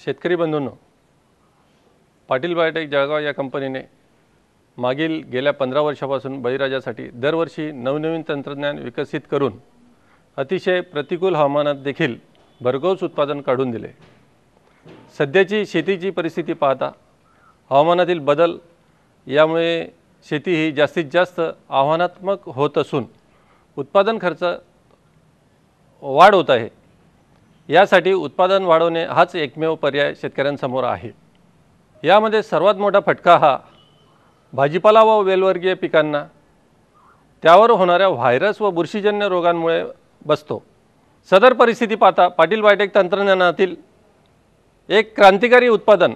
शेतकरी बंधूंनो, पाटील बायोटेक जळगाव या कंपनीने मागील गेल्या 15 वर्षापासून बळीराजासाठी दरवर्षी नवनवीन तंत्रज्ञान विकसित करून अतिशय प्रतिकूल हवामानात देखील भरघोस उत्पादन काढून दिले। सध्याची शेतीची परिस्थिती पाहता हवामानातील बदल यामुळे शेती ही जास्तीत जास्त आव्हानात्मक होत असून उत्पादन खर्च वाढ होत आहे। यासाठी उत्पादन वाढवणे हाच एकमेव पर्याय शेतकऱ्यांसमोर आहे। यामध्ये सर्वात मोठा फटका हा भाजीपाला व वेलवर्गीय पिकांना त्यावर होणाऱ्या व्हायरस व बुरशीजन्य रोगांमुळे बसतो। सदर परिस्थिती पाहता पाटील बायोटेक तंत्रज्ञानातील एक क्रांतिकारी उत्पादन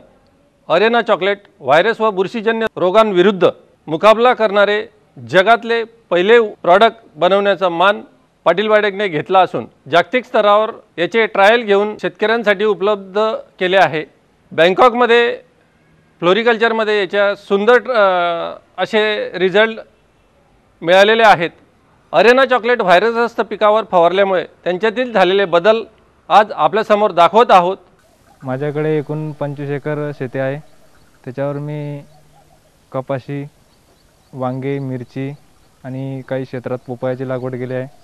अरेना चॉकलेट व्हायरस व बुरशीजन्य रोगांविरुद्ध मुकाबला करणारे जगातले पहिले प्रॉडक्ट बनवण्याचा मान पाटील बायोटेकने घेतला असून जागतिक स्तरावर याचे ट्रायल घेऊन शेतकऱ्यांसाठी उपलब्ध केले आहे। बँकॉकमध्ये फ्लोरिकल्चरमध्ये याच्या सुंदर असे रिझल्ट मिळालेले आहेत। अरेना चॉकलेट व्हायरसग्रस्त पिकावर फवारल्यामुळे त्यांच्यातील झालेले बदल आज आपल्यासमोर दाखवत आहोत। माझ्याकडे एकूण 25 एकर शेती आहे। त्याच्यावर मी कपाशी, वांगे, मिरची आणि काही क्षेत्रात पोपयाची लागवड केली आहे।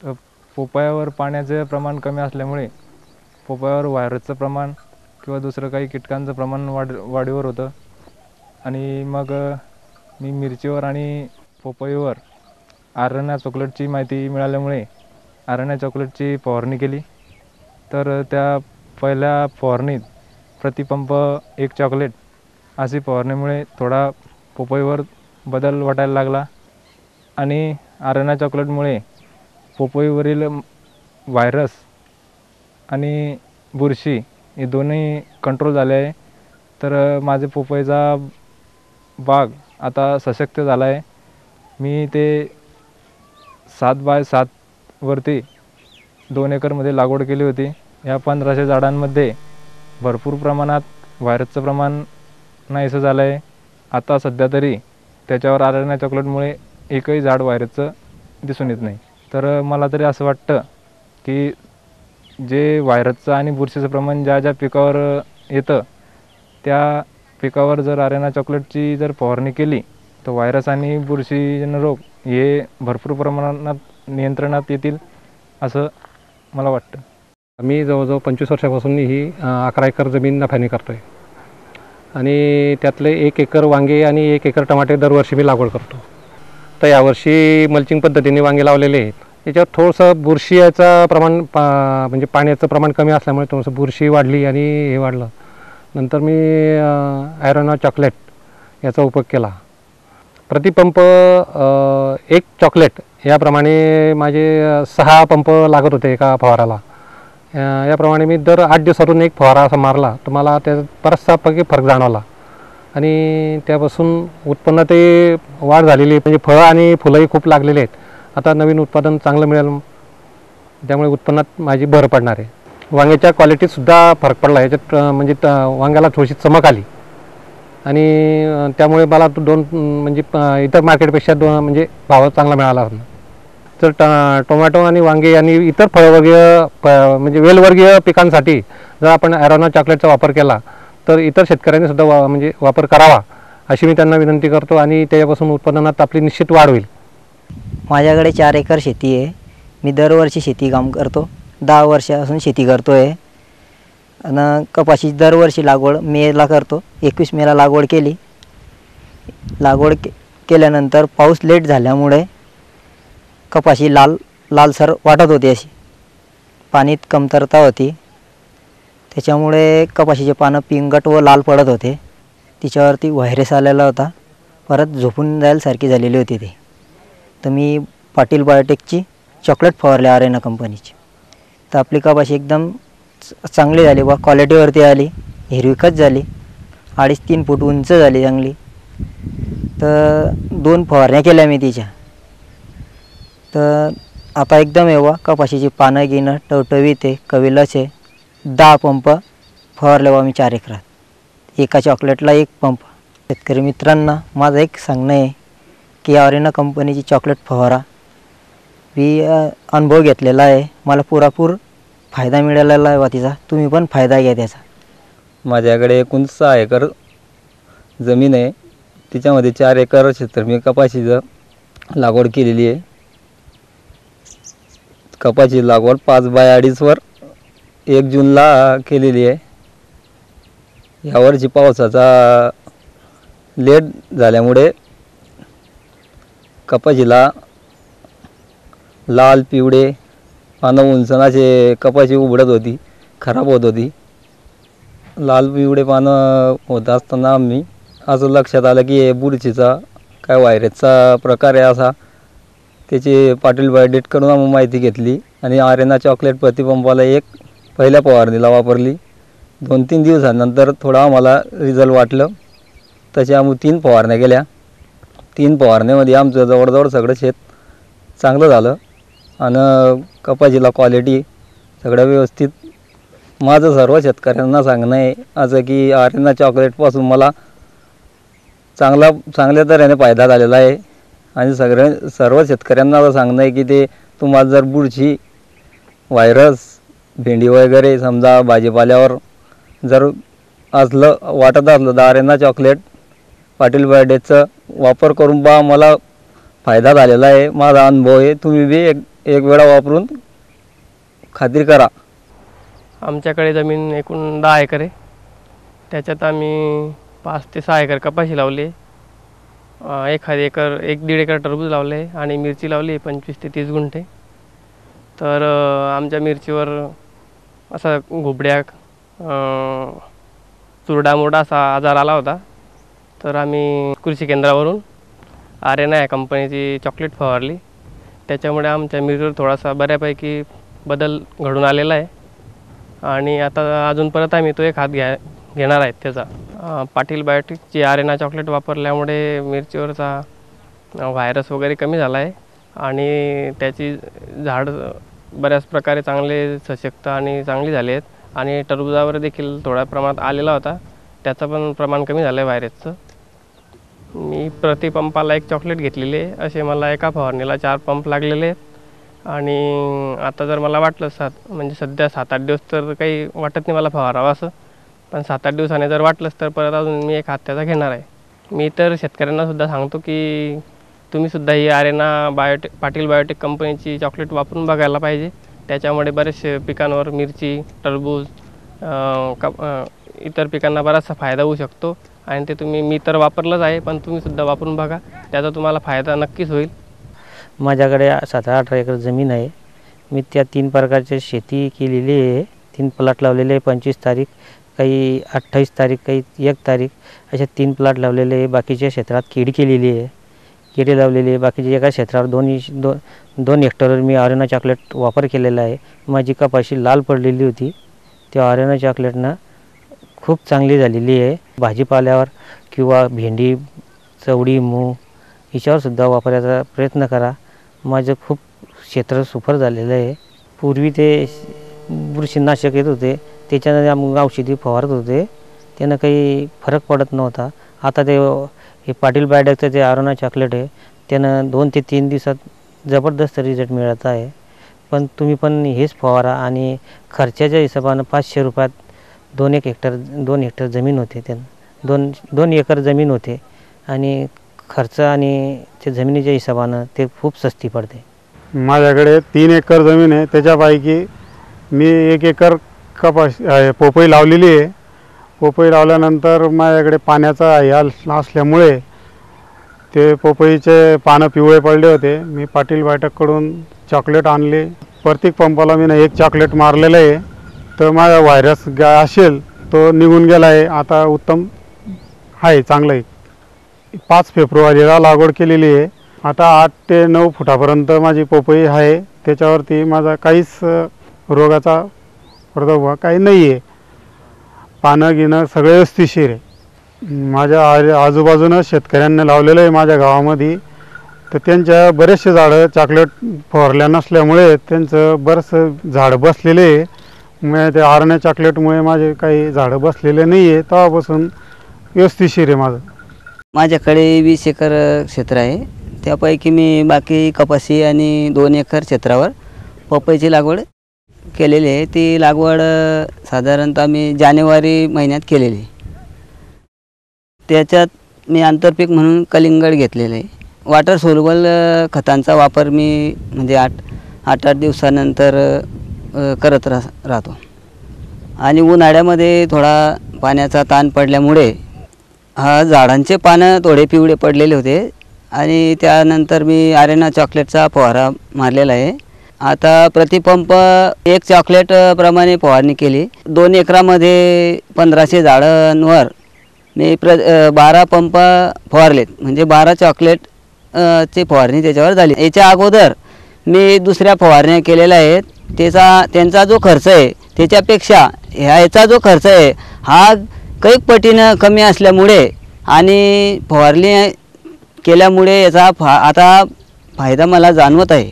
तर पोपयावर पाण्याचे प्रमाण कमी असल्यामुळे पोपयावर व्हायरसचं प्रमाण किंवा दुसरं काही कीटकांचं प्रमाण वाढीवर होतं आणि मग मी मिरचीवर आणि पोपईवर अरेना चॉकलेटची माहिती मिळाल्यामुळे अरेना चॉकलेटची फवारणी केली। तर त्या पहिल्या फवारणीत प्रतिपंप 1 चॉकलेट अशी फवारणीमुळे थोडा पोपईवर बदल वाटायला लागला आणि अरेना चॉकलेटमुळे पोपईवरील व्हायरस आणि बुरशी हे दोन्ही कंट्रोल झाले आहे। तर माझे पोपईचा बाग आता सशक्त झाला आहे। मी ते 7 बाय 7 वरती 2 एकरमध्ये लागवड केली होती। या 1500 झाडांमध्ये भरपूर प्रमाणात व्हायरसचं प्रमाण नाहीसं झालं आहे। आता सध्या तरी त्याच्यावर अरेना चॉकलेटमुळे एकही झाड व्हायरसचं दिसून येत नाही। तर मला तरी असं वाटतं की जे व्हायरसचं आणि बुरशीचं प्रमाण ज्या ज्या पिकावर येतं त्या पिकावर जर अरेना चॉकलेटची जर फवारणी केली तर व्हायरस आणि बुरशीजन्य रोग हे भरपूर प्रमाणात नियंत्रणात येतील असं मला वाटतं। मी जवळजवळ 25 वर्षापासून ही 11 एकर जमीन नफ्याने करतो आहे आणि त्यातले 1 एकर वांगे आणि 1 एकर टमाटे दरवर्षी मी लागवड करतो। तर यावर्षी मल्चिंग पद्धतीने वांगे लावलेले आहेत। याच्यावर थोडंसं बुरशीचं प्रमाण म्हणजे पाण्याचं प्रमाण कमी असल्यामुळे थोडंसं बुरशी वाढली आणि हे वाढलं। नंतर मी अरेना चॉकलेट याचा उपयोग केला। प्रतिपंप 1 चॉकलेट याप्रमाणे माझे 6 पंप लागत होते एका फवाराला। याप्रमाणे मी दर 8 दिवसातून एक फवारा असा मारला तर मला त्यात बराचसापैकी फरक जाणवला आणि त्यापासून उत्पन्नातही वाढ झालेली, म्हणजे फळं आणि फुलंही खूप लागलेले आहेत। आता नवीन उत्पादन चांगलं मिळेल, त्यामुळे उत्पन्नात माझी भर पडणार आहे। वांग्याच्या क्वालिटीतसुद्धा फरक पडला। याच्यात म्हणजे वांग्याला थोडीशी चमक आली आणि त्यामुळे मला म्हणजे इतर मार्केटपेक्षा म्हणजे भाव चांगला मिळाला। तर टोमॅटो आणि वांगे आणि इतर फळवर्गीय म्हणजे वेलवर्गीय पिकांसाठी जर आपण अरेना चॉकलेटचा वापर केला तर इतर शेतकऱ्यांनी सुद्धा म्हणजे वापर करावा अशी मी त्यांना विनंती करतो आणि त्याच्यापासून उत्पादनात आपली निश्चित वाढ होईल। माझ्याकडे 4 एकर शेती आहे। मी दरवर्षी शेती काम करतो। 10 वर्षापासून शेती करतो आहे आणि कपाशी दरवर्षी लागवड मेला करतो। 21 मेला लागवड केली। लागवड केल्यानंतर पाऊस लेट झाल्यामुळे कपाशी लालसर वाटत होती, अशी पाण्यात कमतरता होती। त्याच्यामुळे कपाशीचे पानं पिंगट व लाल पडत होते। तिच्यावरती व्हायरस आलेला होता, परत झोपून जायल्यासारखी झालेली होती ती। तर मी पाटील बायोटेकची चॉकलेट फवारली अरेना कंपनीची। तर आपली कपाशी एकदम चांगली झाली व क्वालिटीवरती आली, हिरवीखत झाली, 2.5-3 फूट उंच झाली चांगली। तर 2 फवारण्या केल्या मी तिच्या। तर आता एकदम येवा कपाशीची पानं घेणं टवटवीत आहे, कविलच आहे। 10 पंप फवारले वा मी 4 एकरात। एका चॉकलेटला 1 पंप। शेतकरी मित्रांना माझं एक सांगणं आहे की अरेना कंपनीची चॉकलेट फवारा। मी अनुभव घेतलेला आहे, मला पुरेपूर फायदा मिळालेला आहे वा तिचा। तुम्ही पण फायदा घ्या त्याचा। माझ्याकडे एकूण 6 एकर जमीन आहे. तिच्यामध्ये 4 एकर क्षेत्र मी कपाशीचं लागवड केलेली आहे. कपाशी लागवड 5x2 वर 1 जूनला केलेली आहे. यावर्षी पावसाचा लेट झाल्यामुळे कपाशीला लाल पिवळे पानं उंचनाचे कपाशी उघडत होती, खराब होत होती. लाल पिवळे पानं होत असताना आम्ही असं लक्षात आलं की हे बुरशीचा काय व्हायरसचा प्रकार आहे असा. त्याची पाटील बायोटेककडून आम्ही माहिती घेतली आणि आरेना चॉकलेट प्रतिपंपाला एक पहिल्या फवारणीला वापरली. 2-3 दिवसानंतर थोडं आम्हाला रिझल्ट वाटलं. तसे आम्ही 3 फवारण्या केल्या. 3 फवारण्यामध्ये आमचं जवळजवळ सगळं शेत चांगलं झालं आणि कपाशीला क्वालिटी सगळं व्यवस्थित. माझं सर्व शेतकऱ्यांना सांगणं आहे असं की आरेना चॉकलेटपासून मला चांगल्या तऱ्हेने फायदा झालेला आहे आणि सर्व शेतकऱ्यांना असं सांगणं आहे की ते तुम्हाला जर बुरशी व्हायरस भेंडी वगैरे समजा भाजीपाल्यावर जर असलं वाटत असलं तर आरेना चॉकलेट पाटील बायोटेकचा वापर करून पहा. मला फायदा झालेला आहे, माझा अनुभव आहे. तुम्ही बी एक वेळा वापरून खात्री करा. आमच्याकडे जमीन एकूण 10 एकर आहे. त्याच्यात आम्ही 5 ते 6 एकर कपाशी लावली आहे. 1-1.5 एकर टरबूज लावले आहे आणि मिरची लावली आहे 25 ते 30 गुंठे. तर आमच्या मिरचीवर असा घुबड्या चुरडामुरडा असा आजार आला होता. तर आम्ही कृषी केंद्रावरून आरेना या कंपनीची चॉकलेट फवारली. त्याच्यामुळे आमच्या मिरचीवर थोडासा बऱ्यापैकी बदल घडून आलेला आहे आणि आता अजून परत आम्ही तो एक हात घेणार आहेत त्याचा. पाटील बायोटेकची आरेना चॉकलेट वापरल्यामुळे मिरचीवरचा व्हायरस वगैरे कमी झाला आहे आणि त्याची झाड बऱ्याच प्रकारे चांगले सशक्त आणि चांगली झाली आहेत आणि टरबुजावर देखील थोड्या प्रमाणात आलेला होता, त्याचं पण प्रमाण कमी झालं आहे व्हायरसचं. मी प्रति पंपाला 1 चॉकलेट घेतलेली आहे. असे मला एका फवारणीला 4 पंप लागलेले आहेत आणि आता जर मला वाटलं म्हणजे सध्या 7-8 दिवस तर काही वाटत नाही मला फवारावं असं, पण 7-8 दिवसाने जर वाटलंच तर परत अजून मी एक हात त्याचा घेणार आहे. मी तर शेतकऱ्यांनासुद्धा सांगतो की तुम्हीसुद्धा ही आरेना पाटील बायोटेक कंपनीची चॉकलेट वापरून बघायला पाहिजे. त्याच्यामुळे बरेचसे पिकांवर मिरची, टरबूज, इतर पिकांना बराचसा फायदा होऊ शकतो आणि ते मी तर वापरलंच आहे, पण तुम्हीसुद्धा वापरून बघा, त्याचा तुम्हाला फायदा नक्कीच होईल. माझ्याकडे 17-18 एकर जमीन आहे. मी त्या 3 प्रकारची शेती केलेली आहे. 3 प्लॉट लावलेले आहे. 25 तारीख, काही 28 तारीख, काही 1 तारीख अशा 3 प्लॉट लावलेले आहे. बाकीच्या क्षेत्रात केळी केलेली आहे, केळी लावलेली आहे. बाकीच्या एका क्षेत्रावर 2 हेक्टरवर मी आरेना चॉकलेट वापर केलेला आहे. माझी कपाशी लाल पडलेली होती, त्या आरेना चॉकलेटनं खूप चांगली झालेली आहे. भाजीपाल्यावर किंवा भेंडी, चवळी, मूग हिच्यावरसुद्धा वापरायचा प्रयत्न करा. माझं खूप क्षेत्र सुफर झालेलं आहे. पूर्वी ते बुरशीनाशक येत होते, त्याच्यानं आम्ही औषधी फवारत होते, त्यानं काही फरक पडत नव्हता. आता ते हे पाटील बायोटेकचं जे आरेना चॉकलेट आहे त्यानं 2 ते 3 दिवसात जबरदस्त रिझल्ट मिळत आहे. पण तुम्ही पण हेच फवारा आणि खर्चाच्या हिशोबानं 500 रुपयात 2 हेक्टर जमीन होते. त्यानं 2 एकर जमीन होते आणि खर्च आणि ते जमिनीच्या हिशोबानं ते खूप सस्ती पडते. माझ्याकडे 3 एकर जमीन आहे. त्याच्यापैकी मी 1 एकर पोपई लावलेली आहे. पोपई लावल्यानंतर माझ्याकडे पाण्याचा असल्यामुळे ते पोपईचे पानं पिवळे पडले होते. मी पाटील बायोटेककडून चॉकलेट आणले. प्रत्येक पंपाला मी 1 चॉकलेट मारलेलं आहे. तर माझा व्हायरस असेल तो निघून गेला आहे. आता उत्तम आहे, चांगलं आहे. 5 फेब्रुवारीला लागवड केलेली आहे. आता 8 ते 9 फुटापर्यंत माझी पोपई आहे. त्याच्यावरती माझा काहीच रोगाचा प्रादुर्भाव काही नाही आहे. पानं गिनं सगळे व्यवस्थिशीर आहे. माझ्या आजूबाजूनं शेतकऱ्यांनी लावलेलं आहे माझ्या गावामध्ये. तर त्यांच्या बरेचसे झाडं चॉकलेट फवारल्या नसल्यामुळे त्यांचं बरंचसं झाडं बसलेले आहे. मग ते आरेना चॉकलेटमुळे माझे काही झाडं बसलेले नाही आहे. तेव्हापासून व्यवस्थिशीर आहे माझं. माझ्याकडे 20 एकर क्षेत्र आहे. त्यापैकी मी बाकी कपाशी आणि 2 एकर क्षेत्रावर पपईची लागवड केलेली आहे ती लागवड साधारणतः मी जानेवारी महिन्यात केलेली आहे. त्याच्यात मी आंतरपीक म्हणून कलिंगड घेतलेलं आहे. वॉटर सोल्युबल खतांचा वापर मी म्हणजे आठ दिवसानंतर करत राहतो. आणि उन्हाळ्यामध्ये थोडा पाण्याचा ताण पडल्यामुळे झाडांचे पानं थोडे पिवळे पडलेले होते आणि त्यानंतर मी आरेना चॉकलेटचा फवारा मारलेला आहे. आता प्रतिपंप 1 चॉकलेट प्रमाणे फवारणी केली. 2 एकरामध्ये 1500 झाडांवर मी 12 पंप फवारलेत, म्हणजे 12 चॉकलेट ची फवारणी त्याच्यावर झाली. याच्या अगोदर मी दुसऱ्या फवारण्या केलेल्या आहेत. त्यांचा जो खर्च आहे त्याच्यापेक्षा ह्याचा जो खर्च आहे हा कैक पटीनं कमी असल्यामुळे आणि फवारणी केल्यामुळे याचा आता फायदा मला जाणवत आहे.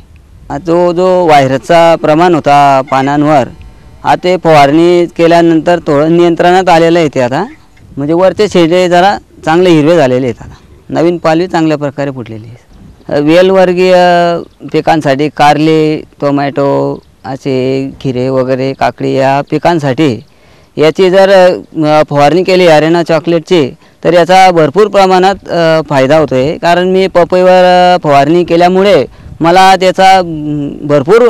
जो व्हायरसचा प्रमाण होता पानांवर ते फवारणी केल्यानंतर थोडं नियंत्रणात आलेलं आहे. ते आता म्हणजे वरचे शेंडे जरा चांगले हिरवे झालेले आहेत. आता नवीन पालवी चांगल्या प्रकारे फुटलेली आहे. वेलवर्गीय पिकांसाठी कारले, टोमॅटो, असे खिरे वगैरे, काकडी या पिकांसाठी याची जर फवारणी केली आरेना चॉकलेटची तर याचा भरपूर प्रमाणात फायदा होतो आहे. कारण मी पपईवर फवारणी केल्यामुळे मला त्याचा भरपूर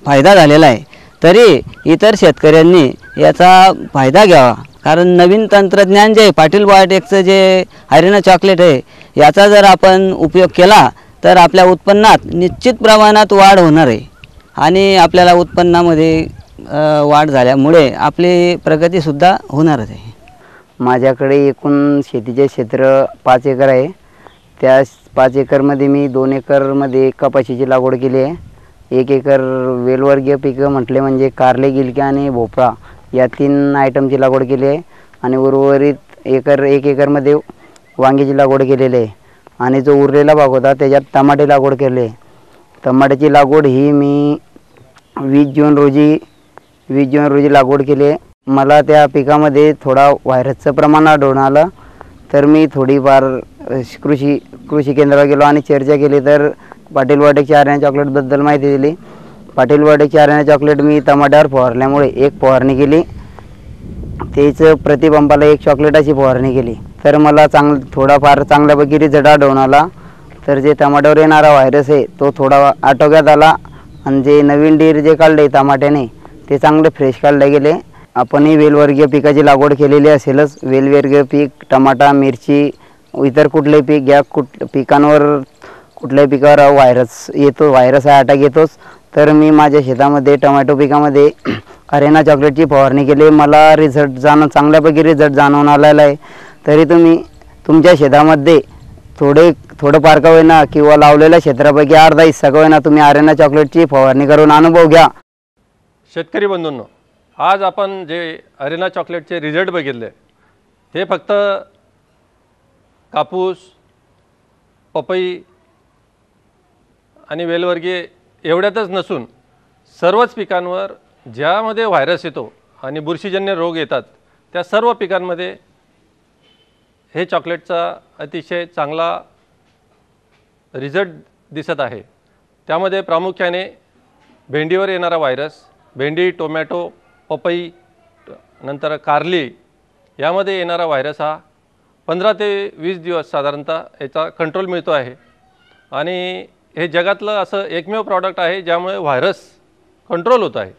फायदा झालेला आहे. तरी इतर शेतकऱ्यांनी याचा फायदा घ्यावा. कारण नवीन तंत्रज्ञान जे पाटील बायोटेकचं जे आरेना चॉकलेट आहे याचा जर आपण उपयोग केला तर आपल्या उत्पन्नात निश्चित प्रमाणात वाढ होणार आहे आणि आपल्याला उत्पन्नामध्ये वाढ झाल्यामुळे आपली प्रगतीसुद्धा होणारच आहे. माझ्याकडे एकूण शेतीचे क्षेत्र 5 एकर आहे. त्या 5 एकरमध्ये मी 2 एकरमध्ये कपाशीची लागवड केली आहे. 1 एकर वेलवर्गीय पिकं म्हटले म्हणजे कारले, गिलके आणि भोपळा या 3 आयटमची लागवड केली आहे. आणि उर्वरित 1 एकरमध्ये वांग्याची लागवड केलेली आहे. आणि जो उरलेला भाग होता त्याच्यात टमाटे लागवड केले आहे. टमाट्याची लागवड ही मी 20 जून रोजी लागवड केली आहे. मला त्या पिकामध्ये थोडा व्हायरसचं प्रमाण आढळून आलं तर मी थोडीफार कृषी केंद्रावर गेलो आणि चर्चा केली तर पाटील बायोटेकच्या आरेना चॉकलेटबद्दल माहिती दिली. पाटील बायोटेकच्या आरेना चॉकलेट मी टमाट्यावर फवारल्यामुळे 1 फवारणी केली. त्याचं प्रतिपंपाला 1 चॉकलेट अशी फवारणी केली तर मला थोडाफार चांगल्यापैकी रिझल्ट आढळून आला. तर जे टमाट्यावर येणारा व्हायरस आहे तो थोडा आटोक्यात आला आणि जे नवीन डीर जे काढले टमाट्याने ते चांगले फ्रेश काढले गेले. आपणही वेलवर्गीय पिकाची लागवड केलेली असेलच. वेलवर्गीय पीक, टमाटा, मिरची, इतर कुठलेही पीक या पिकांवर कुठल्याही पिकावर व्हायरस अटॅक येतोच. तर मी माझ्या शेतामध्ये टोमॅटो पिकामध्ये आरेना चॉकलेटची फवारणी केली. मला चांगल्यापैकी रिझल्ट जाणवून आलेला आहे. तरी तुम्ही तुमच्या शेतामध्ये थोडं फार का होईना किंवा लावलेल्या क्षेत्रापैकी अर्धा हिस्सा का होईना तुम्ही आरेना चॉकलेटची फवारणी करून अनुभव घ्या. शेतकरी बंधूंनो, आज आपण जे आरेना चॉकलेटचे रिझल्ट बघितले ते फक्त कापूस, पपई आणि वेलवर्गीय एवढ्यातच नसून सर्वच पिकांवर ज्यामध्ये व्हायरस येतो आणि बुरशीजन्य रोग येतात त्या सर्व पिकांमध्ये हे चॉकलेटचा अतिशय चांगला रिझल्ट दिसत आहे. त्यामध्ये प्रामुख्याने भेंडीवर येणारा व्हायरस, भेंडी, टोमॅटो, पपई, नंतर कारली यामध्ये येणारा व्हायरस हा 15 ते 20 दिवस साधारणतः याचा कंट्रोल मिळतो आहे. आणि हे जगातलं असं एकमेव प्रॉडक्ट आहे ज्यामुळे व्हायरस कंट्रोल होत आहे.